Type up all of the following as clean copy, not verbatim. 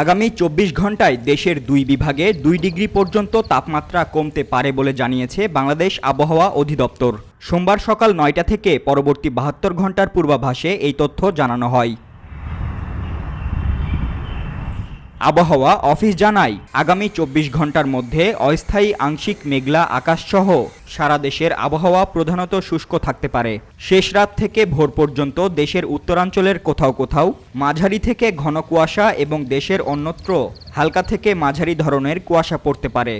আগামী ২৪ ঘন্টায় দেশের ২ বিভাগে ২ ডিগ্রি পর্যন্ত তাপমাত্রা কমতে পারে বলে জানিয়েছে বাংলাদেশ আবহাওয়া অধিদপ্তর। সোমবার সকাল ৯টা থেকে পরবর্তী ৭২ ঘন্টার পূর্বাভাসে এই তথ্য জানানো হয়। আবহাওয়া অফিস জানায়, আগামী ২৪ ঘন্টার মধ্যে অস্থায়ী আংশিক মেঘলা আকাশসহ সারা দেশের আবহাওয়া প্রধানত শুষ্ক থাকতে পারে। শেষ রাত থেকে ভোর পর্যন্ত দেশের উত্তরাঞ্চলের কোথাও কোথাও মাঝারি থেকে ঘন কুয়াশা এবং দেশের অন্যত্র হালকা থেকে মাঝারি ধরনের কুয়াশা পড়তে পারে।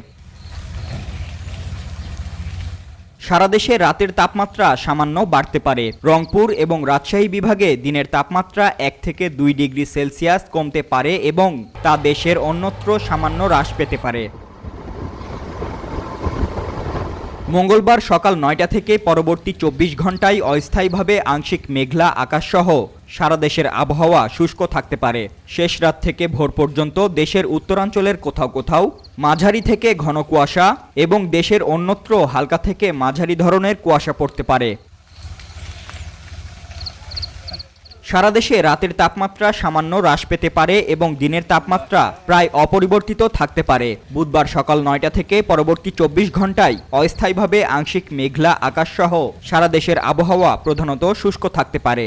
সারা দেশে রাতের তাপমাত্রা সামান্য বাড়তে পারে। রংপুর এবং রাজশাহী বিভাগে দিনের তাপমাত্রা ১ থেকে ২ ডিগ্রি সেলসিয়াস কমতে পারে এবং তা দেশের অন্যত্র সামান্য হ্রাস পেতে পারে। মঙ্গলবার সকাল ৯টা থেকে পরবর্তী ২৪ ঘন্টায় অস্থায়ীভাবে আংশিক মেঘলা আকাশসহ সারা দেশের আবহাওয়া শুষ্ক থাকতে পারে। শেষ রাত থেকে ভোর পর্যন্ত দেশের উত্তরাঞ্চলের কোথাও কোথাও মাঝারি থেকে ঘন কুয়াশা এবং দেশের অন্যত্র হালকা থেকে মাঝারি ধরনের কুয়াশা পড়তে পারে। সারা দেশে রাতের তাপমাত্রা সামান্য হ্রাস পেতে পারে এবং দিনের তাপমাত্রা প্রায় অপরিবর্তিত থাকতে পারে। বুধবার সকাল ৯টা থেকে পরবর্তী ২৪ ঘন্টায় অস্থায়ীভাবে আংশিক মেঘলা আকাশসহ সারা দেশের আবহাওয়া প্রধানত শুষ্ক থাকতে পারে।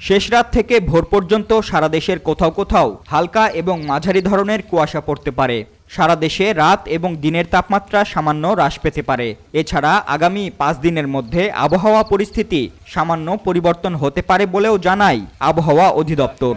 শেষ রাত থেকে ভোর পর্যন্ত সারা দেশের কোথাও কোথাও হালকা এবং মাঝারি ধরনের কুয়াশা পড়তে পারে। সারা দেশে রাত এবং দিনের তাপমাত্রা সামান্য হ্রাস পেতে পারে। এছাড়া আগামী ৫ দিনের মধ্যে আবহাওয়া পরিস্থিতি সামান্য পরিবর্তন হতে পারে বলেও জানায় আবহাওয়া অধিদপ্তর।